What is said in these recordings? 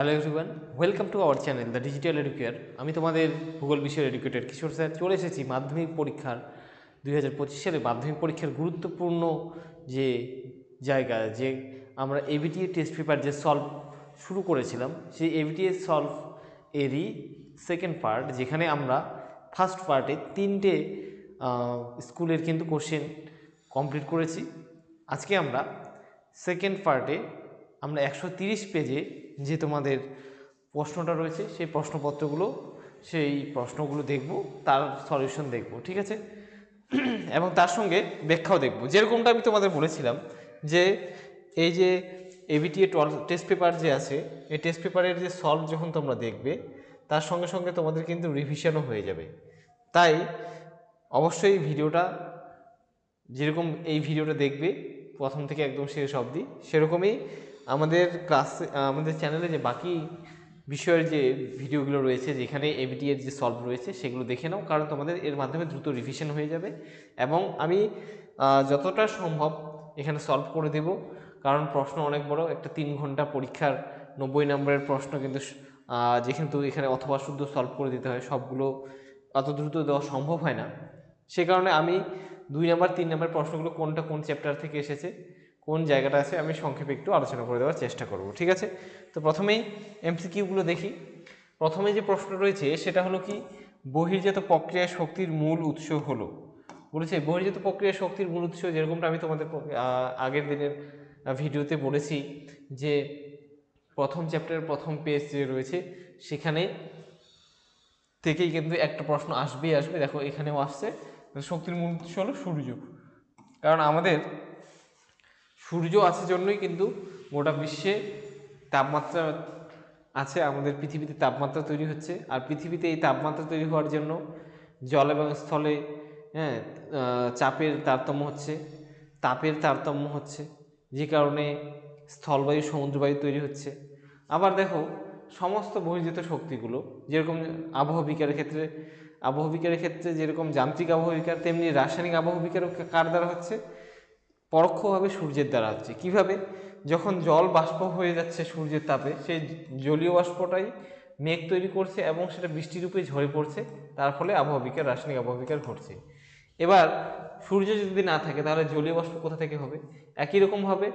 Hello everyone, welcome to our channel the digital educare. আমি তোমাদের ভূগোল বিষয়ের এডুকেটেড কিশোর স্যার চলে এসেছি মাধ্যমিক পরীক্ষার 2025 সালে মাধ্যমিক পরীক্ষার গুরুত্বপূর্ণ যে জায়গা, যে আমরা এবিটিএ টেস্ট পেপার যে সলভ শুরু করেছিলাম, সেই এবিটিএ সলভ এরই সেকেন্ড পার্ট, যেখানে আমরা ফার্স্ট পার্টে 3টে স্কুলের কিন্তু কোশ্চেন কমপ্লিট করেছি। আজকে আমরা সেকেন্ড পার্টে আমরা 130 পেজে যে তোমাদের প্রশ্নটা রয়েছে সেই প্রশ্নগুলো দেখব, তার সলিউশন দেখব, ঠিক আছে? এবং তার সঙ্গে ব্যাখ্যাও দেখব। যেরকমটা আমি তোমাদের বলেছিলাম যে এই যে এবিটিএ টেস্ট পেপার যে আছে, এই টেস্ট পেপারের যে সলভ যখন তোমরা দেখবে, তার সঙ্গে সঙ্গে তোমাদের কিন্তু রিভিশনও হয়ে যাবে। তাই অবশ্যই ভিডিওটা যেরকম এই ভিডিওটা দেখবে প্রথম থেকে একদম শেষ অবধি, সেরকমই আমাদের ক্লাসে আমাদের চ্যানেলে যে বাকি বিষয়ের যে ভিডিওগুলো রয়েছে, যেখানে এবিটিএর যে সলভ রয়েছে, সেগুলো দেখে নাও, কারণ তোমাদের এর মাধ্যমে দ্রুত রিভিশন হয়ে যাবে। এবং আমি যতটা সম্ভব এখানে সলভ করে দেব, কারণ প্রশ্ন অনেক বড়, একটা 3 ঘন্টা পরীক্ষার 90 নম্বরের প্রশ্ন কিন্তু যেখানে তো এখানে অথবা শুদ্ধ সলভ করে দিতে হয়, সবগুলো অত দ্রুত দেওয়া সম্ভব হয় না। সে কারণে আমি 2 নাম্বার 3 নাম্বার প্রশ্নগুলো কোনটা কোন চ্যাপ্টার থেকে এসেছে, কোন জায়গাটা আছে, আমি সংক্ষেপে একটু আলোচনা করে দেওয়ার চেষ্টা করব, ঠিক আছে? তো প্রথমেই এমসিকিউগুলো দেখি। প্রথমে যে প্রশ্ন রয়েছে সেটা হলো কি, বহির্জাত প্রক্রিয়া শক্তির মূল উৎস হলো। বলেছে বহির্জাত প্রক্রিয়া শক্তির মূল উৎস, যেরকমটা আমি তোমাদের আগের দিনের ভিডিওতে বলেছি, যে প্রথম চ্যাপ্টারের প্রথম পেজ যে রয়েছে সেখানে থেকেই কিন্তু একটা প্রশ্ন আসবেই আসবে। দেখো এখানেও আসছে, শক্তির মূল উৎস হলো সূর্য। কারণ আমাদের সূর্য আছে জন্যই কিন্তু গোটা বিশ্বে তাপমাত্রা আছে, আমাদের পৃথিবীতে তাপমাত্রা তৈরি হচ্ছে। আর পৃথিবীতে এই তাপমাত্রা তৈরি হওয়ার জন্য জল এবং স্থলে চাপের তারতম্য হচ্ছে, তাপের তারতম্য হচ্ছে, যে কারণে স্থলবায়ু সমুদ্রবায়ু তৈরি হচ্ছে। আবার দেখো সমস্ত বহির্জাত শক্তিগুলো, যেরকম আবহবিকারের ক্ষেত্রে যেরকম যান্ত্রিক আবহবিকার, তেমনি রাসায়নিক আবহবিকারও কার দ্বারা হচ্ছে? পরোক্ষভাবে সূর্যের দ্বারা হচ্ছে। কিভাবে? যখন জল বাষ্প হয়ে যাচ্ছে সূর্যের তাপে, সেই জলীয় বাষ্পটাই মেঘ তৈরি করছে এবং সেটা বৃষ্টিরূপে ঝরে পড়ছে, তার ফলে আবহবিকার, রাসায়নিক আবহবিকার ঘটছে। এবার সূর্য যদি না থাকে তাহলে জলীয় বাষ্প কোথা থেকে হবে? একই রকমভাবে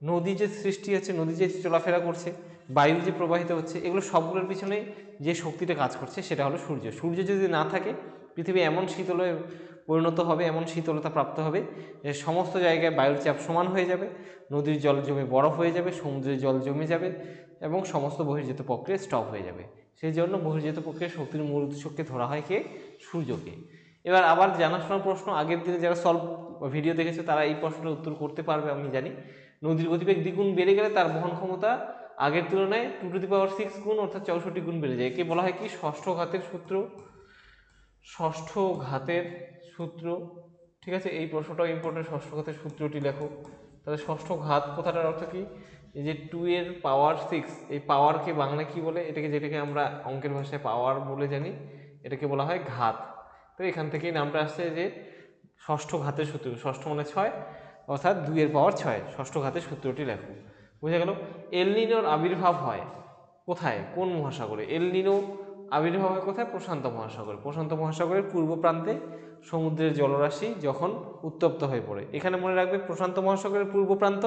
নদী যে সৃষ্টি হচ্ছে, নদী যে চলাফেরা করছে, বায়ু যে প্রবাহিত হচ্ছে, এগুলো সবগুলোর পিছনে যে শক্তিটা কাজ করছে সেটা হলো সূর্য। সূর্য যদি না থাকে পৃথিবী এমন শীতলে পরিণত হবে, এমন শীতলতা প্রাপ্ত হবে যে সমস্ত জায়গায় বায়ুর চাপ সমান হয়ে যাবে, নদীর জল জমে বরফ হয়ে যাবে, সমুদ্রের জল জমে যাবে এবং সমস্ত বহির্জাত প্রক্রিয়া স্টপ হয়ে যাবে। সেই জন্য বহির্জাত প্রক্রিয়া শক্তির মূল উৎসকে ধরা হয় কে? সূর্যকে। এবার আবার জানাশোনা প্রশ্ন, আগের দিনে যারা সলভ ভিডিও দেখেছে তারা এই প্রশ্নের উত্তর করতে পারবে আমি জানি। নদীর গতিবেগ দ্বিগুণ বেড়ে গেলে তার বহন ক্ষমতা আগের তুলনায় 2⁶ গুণ অর্থাৎ 64 গুণ বেড়ে যায়। একে বলা হয় কি? ষষ্ঠ ঘাতের সূত্র। ষষ্ঠ ঘাতের সূত্র, ঠিক আছে? এই প্রশ্নটাও ইম্পর্টেন্ট, ষষ্ঠ ঘাতের সূত্রটি লেখো। তাহলে ষষ্ঠ ঘাত কথাটার অর্থ কি? এই যে 2 এর পাওয়ার 6, এই পাওয়ারকে বাংলায় কি বলে? যেটাকে আমরা অঙ্কের ভাষায় পাওয়ার বলে জানি, এটাকে বলা হয় ঘাত। তো এখান থেকেই নামটা আসছে যে ষষ্ঠ ঘাতের সূত্র। ষষ্ঠ মানে 6, অর্থাৎ 2 এর পাওয়ার 6। ষষ্ঠ ঘাতের সূত্রটি লেখো। বুঝে গেল? এল নিনোর আবির্ভাব হয় কোথায়? কোন মহাসাগরে? এল নিনো আবির্ভাব হয় কোথায়? প্রশান্ত মহাসাগরে। প্রশান্ত মহাসাগরের পূর্ব প্রান্তে সমুদ্রের জলরাশি যখন উত্তপ্ত হয়ে পড়ে। এখানে মনে রাখবে প্রশান্ত মহাসাগরের পূর্ব প্রান্ত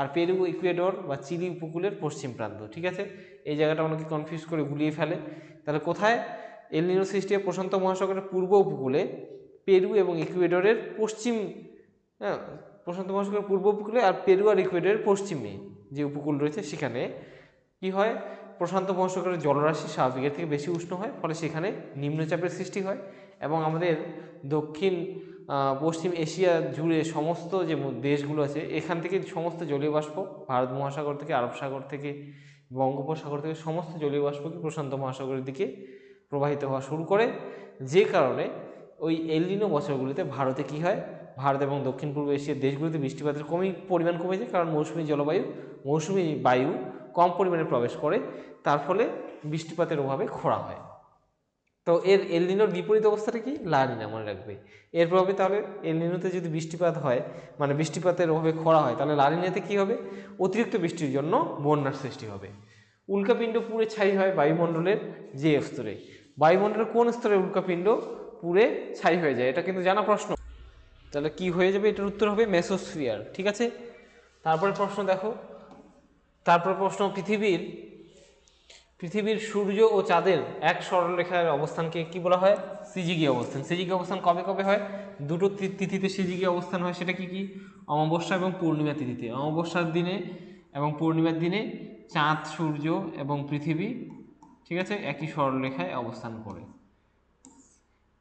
আর পেরু, ইকুয়েডর বা চিলি উপকূলের পশ্চিম প্রান্ত, ঠিক আছে? এই জায়গাটা অনেকে কনফিউজ করে গুলিয়ে ফেলে। তাহলে কোথায় এল নিনো সৃষ্টি হয়? প্রশান্ত মহাসাগরের পূর্ব উপকূলে, পেরু এবং ইকুয়েডরের পশ্চিম, হ্যাঁ, প্রশান্ত মহাসাগরের পূর্ব উপকূলে আর পেরু আর ইকুয়েডরের পশ্চিমে যে উপকূল রয়েছে সেখানে কি হয়? প্রশান্ত মহাসাগরের জলরাশি স্বাভাবিকের থেকে বেশি উষ্ণ হয়, ফলে সেখানে নিম্নচাপের সৃষ্টি হয় এবং আমাদের দক্ষিণ পশ্চিম এশিয়া জুড়ে সমস্ত যে দেশগুলো আছে এখান থেকে সমস্ত জলীয় বাষ্প, ভারত মহাসাগর থেকে, আরব সাগর থেকে, বঙ্গোপসাগর থেকে সমস্ত জলীয় বাষ্প কি প্রশান্ত মহাসাগরের দিকে প্রবাহিত হওয়া শুরু করে। যে কারণে ওই এল নিনো বছরগুলিতে ভারতে কি হয়? ভারত এবং দক্ষিণ পূর্ব এশিয়ার দেশগুলিতে বৃষ্টিপাতের পরিমাণ কমে যায়, কারণ মৌসুমি বায়ু কম পরিমাণে প্রবেশ করে, তার ফলে বৃষ্টিপাতের অভাবে খরা হয়। তো এর এল নিনোর বিপরীত অবস্থাটা কি? লা নিনা, মনে রাখবে। এর প্রভাবে তাহলে এল নিনোতে যদি বৃষ্টিপাত হয়, মানে বৃষ্টিপাতের অভাবে খরা হয়, তাহলে লা নিনাতে কী হবে? অতিরিক্ত বৃষ্টির জন্য বন্যার সৃষ্টি হবে। উল্কাপিণ্ড পুড়ে ছাই হয় বায়ুমণ্ডলের যে স্তরে। বায়ুমণ্ডলের কোন স্তরে উল্কাপিণ্ড পুড়ে ছাই হয়ে যায়? এটা কিন্তু জানা প্রশ্ন। তাহলে কি হয়ে যাবে? এটার উত্তর হবে মেসোস্ফিয়ার। ঠিক আছে, তারপরে প্রশ্ন দেখো, তারপর প্রশ্ন, পৃথিবীর সূর্য ও চাঁদের এক সরলরেখার অবস্থানকে কি বলা হয়? সিজিগি অবস্থান। সিজিগি অবস্থান কবে কবে হয়? দুটো তিথিতে সিজিগি অবস্থান হয়, সেটা কি কি? অমাবস্যা এবং পূর্ণিমা তিথিতে। অমাবস্যার দিনে এবং পূর্ণিমার দিনে চাঁদ, সূর্য এবং পৃথিবী, ঠিক আছে, একই সরলরেখায় অবস্থান করে।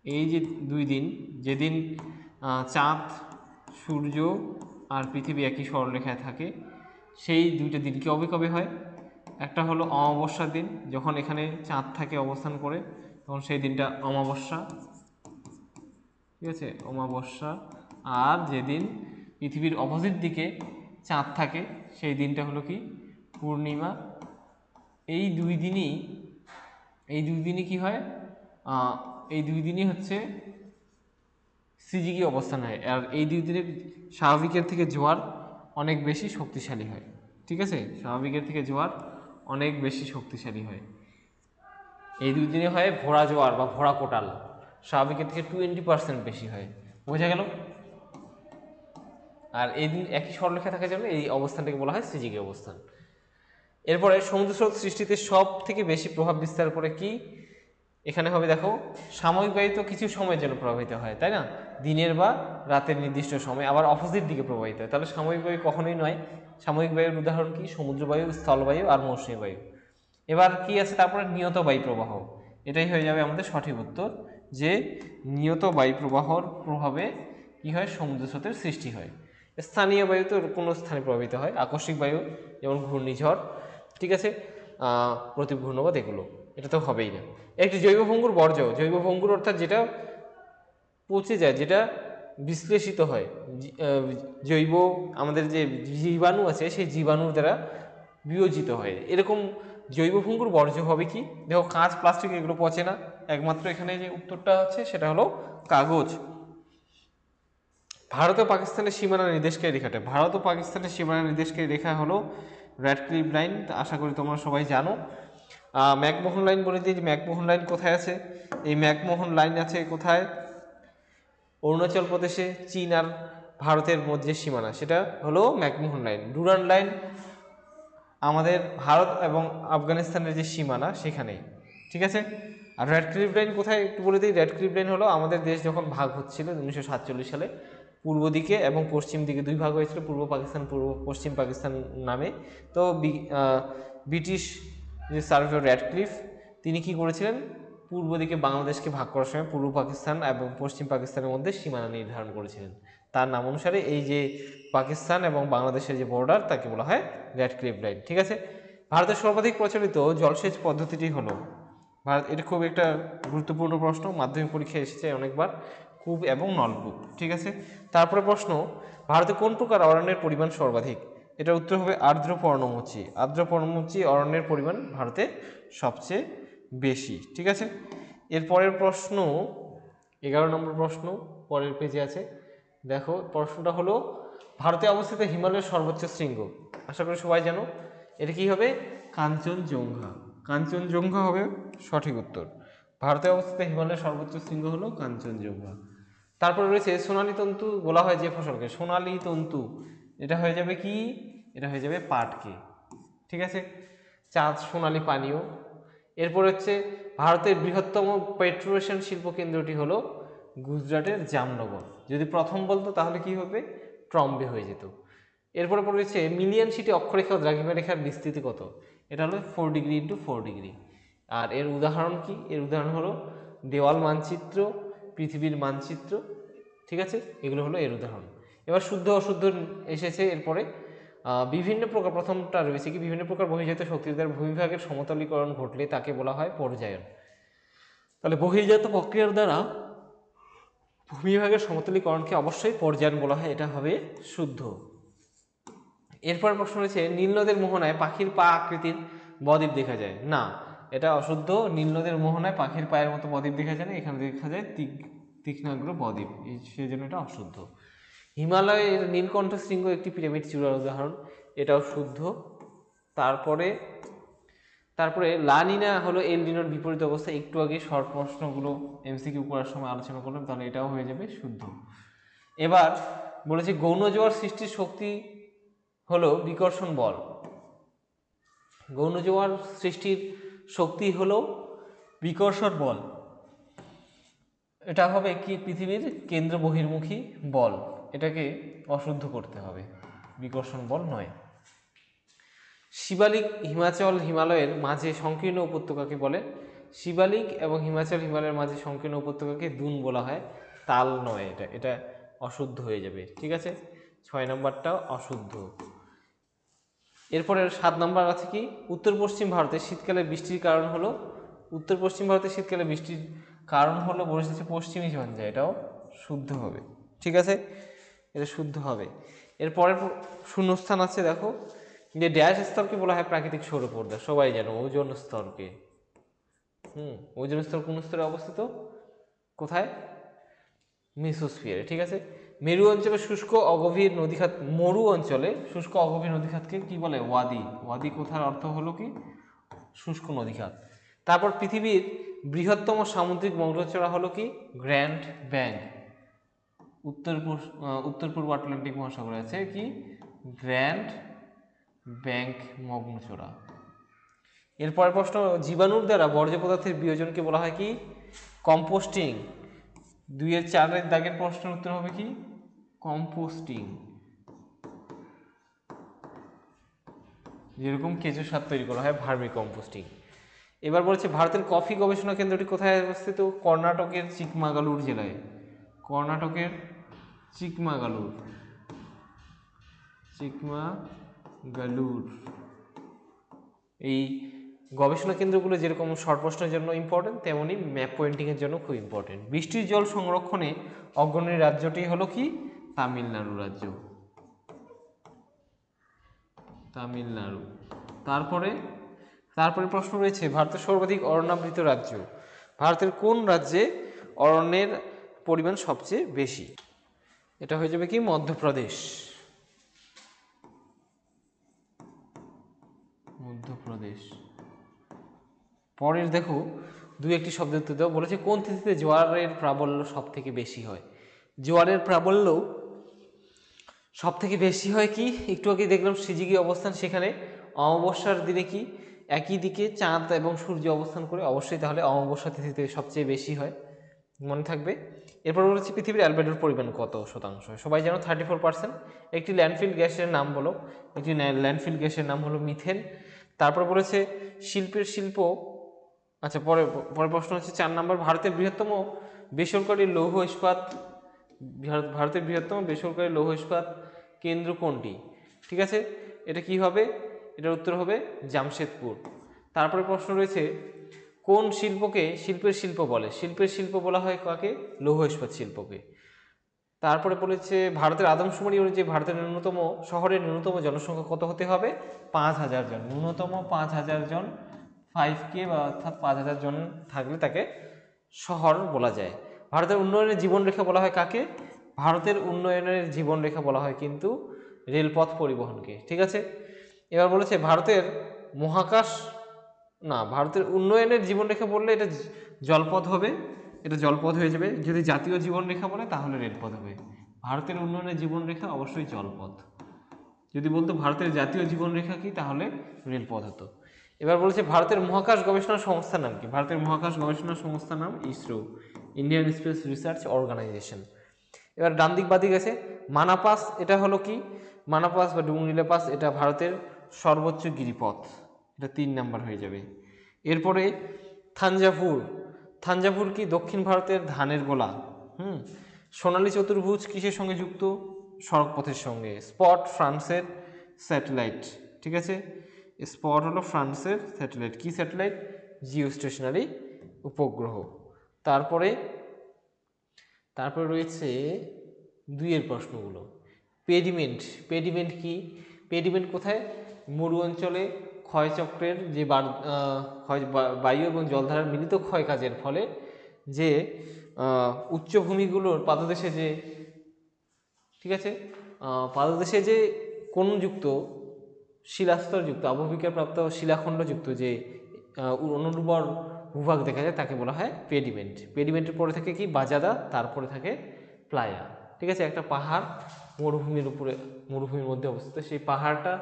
এই যে দুই দিন, যেদিন চাঁদ, সূর্য আর পৃথিবী একই সরলরেখায় থাকে, সেই দুইটা দিন কবে কবে হয়? একটা হলো অমাবস্যার দিন, যখন এখানে চাঁদ থাকে অবস্থান করে, তখন সেই দিনটা অমাবস্যা, ঠিক আছে, অমাবস্যা। আর যেদিন পৃথিবীর অপোজিট দিকে চাঁদ থাকে, সেই দিনটা হলো কি? পূর্ণিমা। এই দুই দিনই কি হয়? এই দুই দিনই হচ্ছে সিজিগি অবস্থান হয়। আর এই দুই দিনে স্বাভাবিকের থেকে জোয়ার অনেক বেশি শক্তিশালী হয়। ঠিক আছে, স্বাভাবিকের থেকে জোয়ার অনেক বেশি শক্তিশালী হয়। এই দুই দিনে হয় ভোড়া জোয়ার বা ভোড়া কোটাল, স্বাভাবিকের থেকে 20% বেশি হয়। বোঝা গেল? আর এই দিন একই সরলরেখা থাকার জন্য এই অবস্থানটাকে বলা হয় সিজিগি অবস্থান। এরপরে সমুদ্র স্রোত সৃষ্টিতে সব থেকে বেশি প্রভাব বিস্তার করে কি? এখানে হবে দেখো, সাময়িক বায়ু তো কিছু সময়ের জন্য প্রবাহিত হয়, তাই না? দিনের বা রাতের নির্দিষ্ট সময়, আবার অপোজিট দিকে প্রবাহিত হয়। তাহলে সাময়িক বায়ু কখনোই নয়। সাময়িক বায়ুর উদাহরণ কি? সমুদ্র বায়ু, স্থলবায়ু আর মৌসুমী বায়ু। এবার কি আছে তারপরে? নিয়ত বায়ু প্রবাহ। এটাই হয়ে যাবে আমাদের সঠিক উত্তর, যে নিয়ত বায়ু প্রবাহর প্রভাবে কি হয়? সমুদ্র স্রোতের সৃষ্টি হয়। স্থানীয় বায়ু তো কোনো স্থানে প্রভাবিত হয়, আকস্মিক বায়ু যেমন ঘূর্ণিঝড়, ঠিক আছে, প্রতিঘূর্ণবাদ, এগুলো এটা তো হবেই না। একটি জৈব ভঙ্গুর বর্জ্য, জৈব ভঙ্গুর অর্থাৎ যেটা পচে যায়, যেটা বিশ্লেষিত হয়, জৈব আমাদের যে জীবাণু আছে সেই জীবাণুর দ্বারা বিয়োজিত হয়, এরকম জৈব ভঙ্গুর বর্জ্য হবে কি? দেখো, কাঁচ, প্লাস্টিক এগুলো পচে না, একমাত্র এখানে যে উত্তরটা আছে সেটা হলো কাগজ। ভারত ও পাকিস্তানের সীমানা নির্দেশকারী রেখাটা, ভারত ও পাকিস্তানের সীমানা নির্দেশকারী রেখা হলো র্যাডক্লিফ লাইন। আশা করি তোমরা সবাই জানো। ম্যাকমোহন লাইন বলে দিই, ম্যাকমোহন লাইন কোথায় আছে? এই ম্যাকমোহন লাইন আছে কোথায়? অরুণাচল প্রদেশে। চীন আর ভারতের মধ্যে সীমানা, সেটা হলো ম্যাকমোহন লাইন। ডুরান্ড লাইন আমাদের ভারত এবং আফগানিস্তানের যে সীমানা সেখানেই, ঠিক আছে। আর র্যাডক্লিফ লাইন কোথায় একটু বলে দিই। র্যাডক্লিফ লাইন হলো আমাদের দেশ যখন ভাগ হচ্ছিল 1947 সালে, পূর্ব দিকে এবং পশ্চিম দিকে দুই ভাগ হয়েছিল, পূর্ব পাকিস্তান, পশ্চিম পাকিস্তান নামে। তো ব্রিটিশ যে সার্ভেয়র র্যাডক্লিফ, তিনি কি করেছিলেন? পূর্ব দিকে বাংলাদেশকে ভাগ করার সময় পূর্ব পাকিস্তান এবং পশ্চিম পাকিস্তানের মধ্যে সীমানা নির্ধারণ করেছিলেন। তার নাম অনুসারে এই যে পাকিস্তান এবং বাংলাদেশের যে বর্ডার, তাকে বলা হয় র্যাডক্লিফ লাইন, ঠিক আছে। ভারতের সর্বাধিক প্রচলিত জলসেচ পদ্ধতিটি হলো, ভারত, এটা খুব একটা গুরুত্বপূর্ণ প্রশ্ন, মাধ্যমিক পরীক্ষায় এসেছে অনেকবার, কূপ এবং নলকূপ, ঠিক আছে। তারপরে প্রশ্ন, ভারতে কোন প্রকার অরণ্যের পরিমাণ সর্বাধিক? এটার উত্তর হবে আর্দ্র পর্ণমোচী। আর্দ্র পর্ণমোচী অরণ্যের পরিমাণ ভারতে সবচেয়ে বেশি, ঠিক আছে। এরপরের প্রশ্ন 11 নম্বর প্রশ্ন, পরের পেজে আছে। দেখো, প্রশ্নটা হলো, ভারতে অবস্থিত হিমালয়ের সর্বোচ্চ শৃঙ্গ, আশা করি সবাই জানো, এটা কি হবে? কাঞ্চনজঙ্ঘা। কাঞ্চনজঙ্ঘা হবে সঠিক উত্তর। ভারতে অবস্থিত হিমালয়ের সর্বোচ্চ শৃঙ্গ হলো কাঞ্চনজঙ্ঘা। তারপরে রয়েছে সোনালী তন্তু, বলা হয় যে ফসলকে সোনালী তন্তু, এটা হয়ে যাবে কি? এটা হয়ে যাবে পাটকে, ঠিক আছে। চাঁদ সোনালী পানীয়। এরপর হচ্ছে ভারতের বৃহত্তম পেট্রোরেশন শিল্প কেন্দ্রটি হলো গুজরাটের জামনগর। যদি প্রথম বলতো তাহলে কি হবে? ট্রম্বে হয়ে যেত। এরপরে রয়েছে মিলিয়ন সিটি অক্ষরেখা ও দ্রাঘিমা রেখার বিস্তৃতি কত? এটা হলো 4 ডিগ্রি ইন্টু 4 ডিগ্রি। আর এর উদাহরণ কি? এর উদাহরণ হলো দেওয়াল মানচিত্র, পৃথিবীর মানচিত্র, ঠিক আছে, এগুলো হলো এর উদাহরণ। এবার শুদ্ধ অশুদ্ধ এসেছে এরপরে। বিভিন্ন প্রকার, প্রথমটা রয়েছে কি? বিভিন্ন প্রকার বহির্জাত শক্তির দ্বারা ভূমিভাগের সমতলীকরণ ঘটলে তাকে বলা হয় পর্যায়ন। তাহলে বহির্জাত প্রক্রিয়ার দ্বারা ভূমিভাগের সমতলীকরণকে অবশ্যই পর্যায়ন বলা হয়, এটা হবে শুদ্ধ। এরপর প্রশ্ন রয়েছে, নীলনদের মোহনায় পাখির পা আকৃতির বদ্বীপ দেখা যায়, না, এটা অশুদ্ধ। নীলনদের মোহনায় পাখির পায়ের মতো বদ্বীপ দেখা যায় না, এখানে দেখা যায় তীক্ষ্ণাগ্র বদ্বীপ, সেই জন্য এটা অশুদ্ধ। হিমালয়ের নীলকণ্ঠ শৃঙ্গ একটি পিরামিড চূড়ার উদাহরণ, এটাও শুদ্ধ। তারপরে তারপরে লা নিনা হলো এল নিনোর বিপরীত অবস্থা, একটু আগে শর্ট প্রশ্নগুলো এমসিকিউ করার সময় আলোচনা করলাম, তাহলে এটাও হয়ে যাবে শুদ্ধ। এবার বলেছে গৌণ জোয়ার সৃষ্টির শক্তি হলো বিকর্ষণ বল। গৌণ জোয়ার সৃষ্টির শক্তি হলো বিকর্ষণ বল। এটা হবে কি পৃথিবীর কেন্দ্র বহির্মুখী বল, এটাকে অশুদ্ধ করতে হবে, বিকর্ষণ বল নয়। শিবালিক হিমাচল হিমালয়ের মাঝে সংকীর্ণ উপত্যকাকে বলে। শিবালিক এবং হিমাচল হিমালয়ের মাঝে সংকীর্ণ উপত্যকাকে দুন বলা হয়, তাল নয়। এটা অশুদ্ধ হয়ে যাবে, ঠিক আছে। 6 নম্বরটা অশুদ্ধ। এরপরে 7 নম্বর আছে কি, উত্তর পশ্চিম ভারতে শীতকালে বৃষ্টির কারণ হলো, উত্তর পশ্চিম ভারতে শীতকালে বৃষ্টির কারণ হলো বলেছে পশ্চিমী ঝঞ্ঝা, এটাও শুদ্ধ হবে, ঠিক আছে, এটা শুদ্ধ হবে। এরপরের শূন্যস্থান আছে, দেখো যে ড্যাশ স্তরকে বলা হয় প্রাকৃতিক সৌরপর্দা, সবাই জানো ওজোন স্তরকে। ওজোন স্তর কোন স্তরে অবস্থিত, কোথায়, মেসোস্ফিয়ারে, ঠিক আছে। মেরু অঞ্চলে শুষ্ক অগভীর নদীখাত, মরু অঞ্চলে শুষ্ক অগভীর নদীখাতকে কি বলে, ওয়াদি। ওয়াদি কোথার অর্থ হলো কি শুষ্ক নদীখাত। তারপর পৃথিবীর বৃহত্তম সামুদ্রিক মগ্নচড়া হলো কি, গ্র্যান্ড ব্যাঙ্ক। উত্তর পূর্ব আটলান্টিক মহাসাগরে আছে কি, গ্র্যান্ড ব্যাঙ্ক মগ্নচড়া। এরপরের প্রশ্ন, জীবাণুর দ্বারা বর্জ্য পদার্থের বিয়োজনকে বলা হয় কি, কম্পোস্টিং। 2 এর 4 দাগের প্রশ্নের উত্তর হবে কি, কম্পোস্টিং। যেরকম কেঁচো সার তৈরি করা হয়, ভার্মি কম্পোস্টিং। এবার বলছে ভারতের কফি গবেষণা কেন্দ্রটি কোথায় অবস্থিত, কর্ণাটকের চিকমাগালুর জেলায়। কর্ণাটকের চিকমাগালুর, চিকমাগালুর। এই গবেষণা কেন্দ্রগুলো যেরকম শর্ট প্রশ্নের জন্য ইম্পর্টেন্ট, তেমনি ম্যাপ পয়েন্টিংয়ের জন্য খুব ইম্পর্টেন্ট। বৃষ্টির জল সংরক্ষণে অগ্রণী রাজ্যটি হলো কি, তামিলনাড়ু রাজ্য, তামিলনাড়ু। তারপরে প্রশ্ন রয়েছে ভারতের সর্বাধিক অরণ্যাবৃত রাজ্য। ভারতের কোন রাজ্যে অরণ্যের পরিমাণ সবচেয়ে বেশি, এটা হয়ে যাবে কি, মধ্যপ্রদেশ। মধ্যপ্রদেশ। পরের দেখো 2-1টি শব্দ উত্তর দাও। বলেছে কোন তিথিতে জোয়ারের প্রাবল্য সব থেকে বেশি হয়। জোয়ারের প্রাবল্য সব থেকে বেশি হয় কি, একটু আগে দেখলাম সিজিগি অবস্থান, সেখানে অমাবস্যার দিনে কি একই দিকে চাঁদ এবং সূর্য অবস্থান করে, অবশ্যই তাহলে অমাবস্যা তিথিতে সবচেয়ে বেশি হয়, মনে থাকবে। এরপর বলেছি পৃথিবীর অ্যালবেডোর পরিমাণ কত শতাংশ, সবাই জানো 34%। একটি ল্যান্ডফিল গ্যাসের নাম বলো, একটি ল্যান্ডফিল গ্যাসের নাম হলো মিথেন। তারপর বলেছে শিল্পের শিল্প, আচ্ছা পরের প্রশ্ন হচ্ছে 4 নম্বর, ভারতের বৃহত্তম বেসরকারি লৌহ ইস্পাত, ভারতের বৃহত্তম বেসরকারি লৌহ ইস্পাত কেন্দ্র কোনটি, ঠিক আছে, এটা কি হবে, এটার উত্তর হবে জামশেদপুর। তারপরে প্রশ্ন রয়েছে কোন শিল্পকে শিল্পের শিল্প বলে, শিল্পের শিল্প বলা হয় কাকে, লৌহ ইস্পাত শিল্পকে। তারপরে বলেছে ভারতের আদমশুমারি অনুযায়ী ভারতের ন্যূনতম শহরের ন্যূনতম জনসংখ্যা কত হতে হবে, 5000 জন, ন্যূনতম 5000 জন, 5K বা অর্থাৎ 5000 জন থাকলে তাকে শহর বলা যায়। ভারতের উন্নয়নের জীবনরেখা বলা হয় কাকে, ভারতের উন্নয়নের জীবনরেখা বলা হয় কিন্তু রেলপথ পরিবহনকে, ঠিক আছে। এবার বলেছে ভারতের মহাকাশ, না, ভারতের উন্নয়নের জীবনরেখা বললে এটা জলপথ হবে, এটা জলপথ হয়ে যাবে। যদি জাতীয় জীবনরেখা বলে তাহলে রেলপথ হবে। ভারতের উন্নয়নের জীবনরেখা অবশ্যই জলপথ। যদি বলতো ভারতের জাতীয় জীবনরেখা কি, তাহলে রেলপথ হতো। এবার বলেছে ভারতের মহাকাশ গবেষণা সংস্থার নাম কি, ভারতের মহাকাশ গবেষণা সংস্থার নাম ISRO, Indian space research organisation. এবার ডান দিক বাদিক আছে মানাপাস, এটা হলো কি, মানাপাস বা ডুংরিলা পাস, এটা ভারতের সর্বোচ্চ গিরিপথ, এটা 3 নাম্বার হয়ে যাবে। এরপরে থাঞ্জাভুর, থাঞ্জাভুর কি দক্ষিণ ভারতের ধানের গোলা। সোনালী চতুর্ভুজ কিসের সঙ্গে যুক্ত, সড়কপথের সঙ্গে। স্পট ফ্রান্সের স্যাটেলাইট, ঠিক আছে, স্পট হলো ফ্রান্সের স্যাটেলাইট, কি স্যাটেলাইট, জিও স্টেশনারি উপগ্রহ। তারপরে রয়েছে 2-এর প্রশ্নগুলো। পেডিমেন্ট, পেডিমেন্ট কি, পেডিমেন্ট কোথায়, মরু অঞ্চলে ক্ষয়চক্রের যে বায়ু এবং জলধারার মিলিত ক্ষয় কাজের ফলে যে উচ্চভূমিগুলোর পাদদেশে যে, ঠিক আছে, পাদদেশে যে কোনযুক্ত শিলাস্তরযুক্ত আবহবিকার প্রাপ্ত শিলাখণ্ডযুক্ত যে অনুর্বর ভূভাগ দেখা যায় তাকে বলা হয় পেডিমেন্ট। পেডিমেন্টের পরে থাকে কি বাজাদা, তারপরে থাকে প্লায়া। ঠিক আছে, একটা পাহাড় মরুভূমির মধ্যে অবস্থিত, সেই পাহাড়টা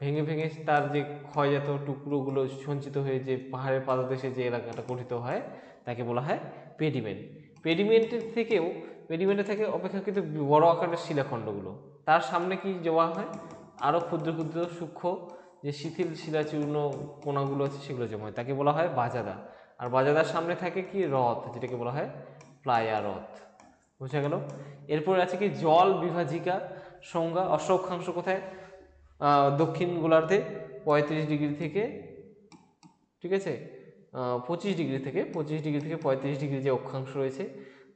ভেঙে ভেঙে তার যে ক্ষয়জাত টুকরোগুলো সঞ্চিত হয়ে যে পাহাড়ের পাদদেশে যে এলাকাটা গঠিত হয় তাকে বলা হয় পেডিমেন্ট। পেডিমেন্টের থেকে অপেক্ষাকৃত বড় আকারের শিলাখণ্ডগুলো, তার সামনে কি জমা হয় আরও ক্ষুদ্র ক্ষুদ্র সূক্ষ্ম যে শিথিল শিলাচূর্ণ কোনাগুলো আছে সেগুলো জমা হয়, তাকে বলা হয় বাজাদা। আর বাজাদার সামনে থাকে কি হ্রদ, যেটাকে বলা হয় প্লায়া হ্রদ। বুঝা গেল? এরপরে আছে কি জল বিভাজিকা সংজ্ঞা। অশ্ব অক্ষাংশ কোথায়? দক্ষিণ গোলার্ধে 35 ডিগ্রি থেকে, ঠিক আছে, 25 ডিগ্রি থেকে 35 ডিগ্রি যে অক্ষাংশ রয়েছে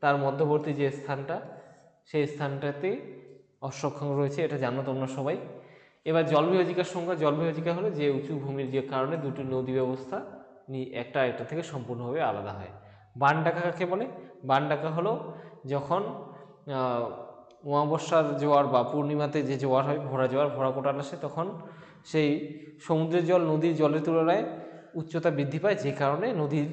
তার মধ্যবর্তী যে স্থানটা, সেই স্থানটাতে অশ্ব অক্ষাংশ রয়েছে, এটা জানো তোমরা সবাই। এবার জল বিভাজিকার সংজ্ঞা। জল বিভাজিকা হলো যে উঁচু ভূমির যে কারণে দুটি নদী ব্যবস্থা একটা আরেকটা থেকে সম্পূর্ণভাবে আলাদা হয়। বান ডাকা কাকে বলে? বান ডাকা হলো যখন অমাবস্যার জোয়ার বা পূর্ণিমাতে যে জোয়ার হয়, ভরা জোয়ার, ভরা কোটাল আসে, তখন সেই সমুদ্রের জল নদীর জলের তুলনায় উচ্চতা বৃদ্ধি পায়, যে কারণে নদীর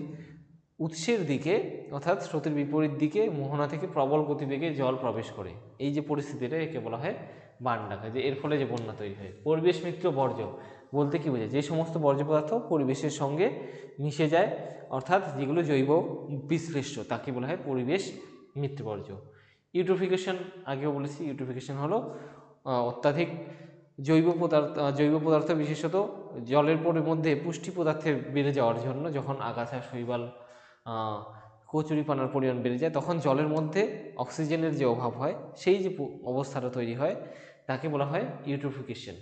উৎসের দিকে অর্থাৎ স্রোতের বিপরীত দিকে মোহনা থেকে প্রবল গতিবেগে জল প্রবেশ করে। এই যে পরিস্থিতিটা, একে বলা হয় বান ডাকা, যে এর ফলে যে বন্যা তৈরি হয়। পরিবেশ মিত্র বর্জ্য বলতে কি বোঝায়? যে সমস্ত বর্জ্য পদার্থ পরিবেশের সঙ্গে মিশে যায়, অর্থাৎ যেগুলো জৈব বিশ্লিষ্ট, তাকে বলা হয় পরিবেশ মিত্র বর্জ্য। ইউট্রোফিকেশন, আগেও বলেছি, ইউট্রোফিকেশন হলো অত্যাধিক জৈব পদার্থ বিশেষত জলের মধ্যে পুষ্টি পদার্থের বেড়ে যাওয়ার জন্য, যখন আগাছা শৈবাল কচুরিপানার পরিমাণ বেড়ে যায়, তখন জলের মধ্যে অক্সিজেনের যে অভাব হয়, সেই যে অবস্থাটা তৈরি হয় তাকে বলা হয় ইউট্রোফিকেশন।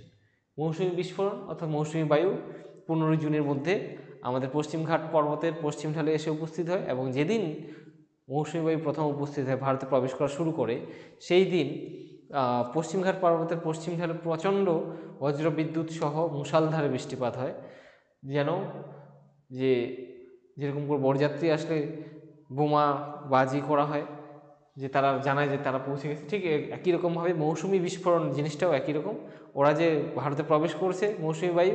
মৌসুমী বিস্ফোরণ অর্থাৎ মৌসুমী বায়ু 15 জুনের মধ্যে আমাদের পশ্চিমঘাট পর্বতের পশ্চিম ঢালে এসে উপস্থিত হয়, এবং যেদিন মৌসুমী বায়ু প্রথম উপস্থিত হয়, ভারতে প্রবেশ করা শুরু করে, সেই দিন পশ্চিমঘাট পর্বতের পশ্চিম ঢালে প্রচণ্ড বজ্রবিদ্যুৎ সহ মুষলধারে বৃষ্টিপাত হয়। যেন যেরকম করে বরযাত্রী আসলে বোমা বাজি করা হয়, যে তারা জানায় যে তারা পৌঁছে গেছে, ঠিক একই রকমভাবে মৌসুমী বিস্ফোরণ জিনিসটাও একই রকম। ওরা যে ভারতে প্রবেশ করছে মৌসুমী বায়ু,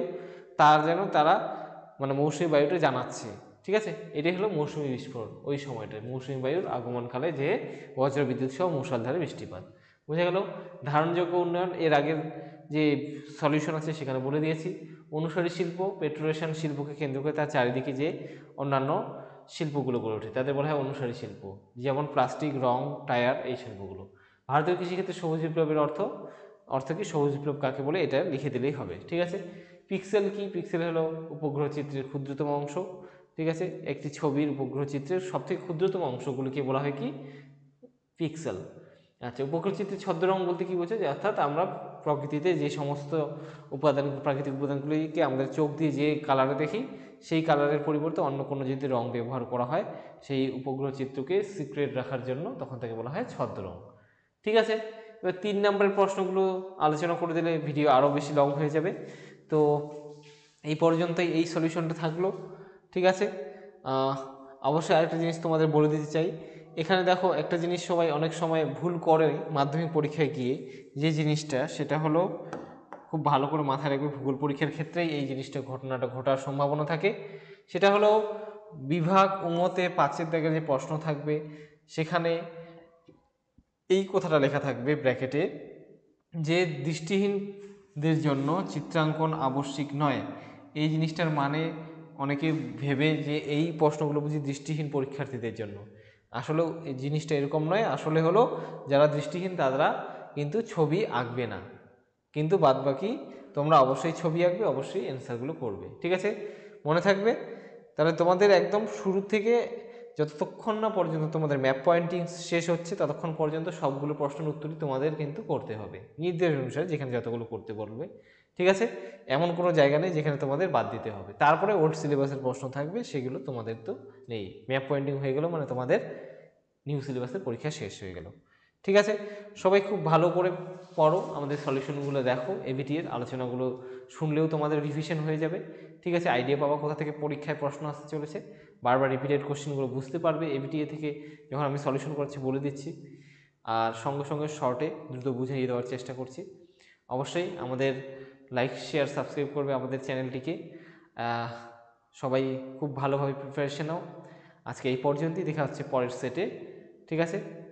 তার যেন তারা মৌসুমী বায়ুটা জানাচ্ছে, ঠিক আছে। এটাই হলো মৌসুমী বিস্ফোরণ। ওই সময়টায় মৌসুমী বায়ুর আগমনকালে যে বজ্রবিদ্যুৎ সহ মুষলধারে বৃষ্টিপাত। বোঝা গেল? ধারণযোগ্য উন্নয়ন, এর আগের যে সলিউশন আছে সেখানে বলে দিয়েছি। অনুসারী শিল্প, পেট্রোলেশন শিল্পকে কেন্দ্র করে তার চারিদিকে যে অন্যান্য শিল্পগুলো গড়ে ওঠে তাদের বলা হয় অনুসারী শিল্প, যেমন প্লাস্টিক, রং, টায়ার, এই শিল্পগুলো। ভারতীয় কৃষিক্ষেত্রে সবুজ বিপ্লবের অর্থ কি? সবুজ বিপ্লব কাকে বলে এটা লিখে দিলেই হবে, ঠিক আছে। পিক্সেল কি? পিক্সেল হলো উপগ্রহ চিত্রের ক্ষুদ্রতম অংশ, ঠিক আছে। একটি ছবির উপগ্রহ চিত্রের সবথেকে ক্ষুদ্রতম অংশগুলোকে বলা হয় কি? পিক্সেল। আচ্ছা, উপগ্রহ চিত্রের ছদ্মরং বলতে কি বোঝায়? অর্থাৎ আমরা প্রকৃতিতে যে সমস্ত প্রাকৃতিক উপাদানগুলিকে আমাদের চোখ দিয়ে যে কালারে দেখি, সেই কালারের পরিবর্তে অন্য কোনো যদি রং ব্যবহার করা হয় সেই উপগ্রহ চিত্রকে সিক্রেট রাখার জন্য, তখন তাকে বলা হয় ছদ্মরং, ঠিক আছে। এবার 3 নম্বরের প্রশ্নগুলো আলোচনা করে দিলে ভিডিও আরও বেশি লং হয়ে যাবে। তো এই পর্যন্তই এই সলিউশনটা থাকলো, ঠিক আছে। অবশ্যই আরেকটা জিনিস তোমাদের বলে দিতে চাই, এখানে দেখো একটা জিনিস সবাই অনেক সময় ভুল করে মাধ্যমিক পরীক্ষায় গিয়ে, যে জিনিসটা সেটা হলো, খুব ভালো করে মাথায় রাখবে, ভূগোল পরীক্ষার ক্ষেত্রেই এই জিনিসটা ঘটার সম্ভাবনা থাকে। সেটা হলো বিভাগ উঙতে 5-এর দাগের যে প্রশ্ন থাকবে, সেখানে এই কথাটা লেখা থাকবে ব্র্যাকেটে, যে দৃষ্টিহীনদের জন্য চিত্রাঙ্কন আবশ্যিক নয়। এই জিনিসটার মানে অনেকে ভেবে যে এই প্রশ্নগুলো বুঝি দৃষ্টিহীন পরীক্ষার্থীদের জন্য। আসলেও এই জিনিসটা এরকম নয়। আসলে হলো যারা দৃষ্টিহীন তারা কিন্তু ছবি আঁকবে না, কিন্তু বাদবাকি তোমরা অবশ্যই ছবি আঁকবে, অবশ্যই অ্যান্সারগুলো করবে, ঠিক আছে, মনে থাকবে। তাহলে তোমাদের একদম শুরু থেকে যতক্ষণ না পর্যন্ত তোমাদের ম্যাপ পয়েন্টিং শেষ হচ্ছে ততক্ষণ পর্যন্ত সবগুলো প্রশ্নের উত্তরই তোমাদের কিন্তু করতে হবে নির্দেশ অনুসারে, যেখানে যতগুলো করতে বলবে, ঠিক আছে। এমন কোনো জায়গা নেই যেখানে তোমাদের বাদ দিতে হবে। তারপরে ওল্ড সিলেবাসের প্রশ্ন থাকবে, সেগুলো তোমাদের তো নেই। ম্যাপ পয়েন্টিং হয়ে গেল মানে তোমাদের নিউ সিলেবাসের পরীক্ষা শেষ হয়ে গেল, ঠিক আছে। সবাই খুব ভালো করে পড়ো, আমাদের সলিউশনগুলো দেখো, এবিটি-এর আলোচনাগুলো শুনলেও তোমাদের রিভিশন হয়ে যাবে, ঠিক আছে। আইডিয়া পাবা কোথা থেকে পরীক্ষায় প্রশ্ন আসতে চলেছে, বারবার রিপিটেড কোশ্চেনগুলো বুঝতে পারবে এবিটিএ থেকে যখন আমি সলিউশন করছি বলে দিচ্ছি, আর সঙ্গে সঙ্গে শর্টে দ্রুত বুঝিয়ে দেওয়ার চেষ্টা করছি। অবশ্যই আমাদের লাইক, শেয়ার, সাবস্ক্রাইব করবে আমাদের চ্যানেলটিকে। সবাই খুব ভালোভাবে প্রিপারেশন নাও। আজকে এই পর্যন্তই, দেখা হচ্ছে পরের সেটে। ঠিক আছে।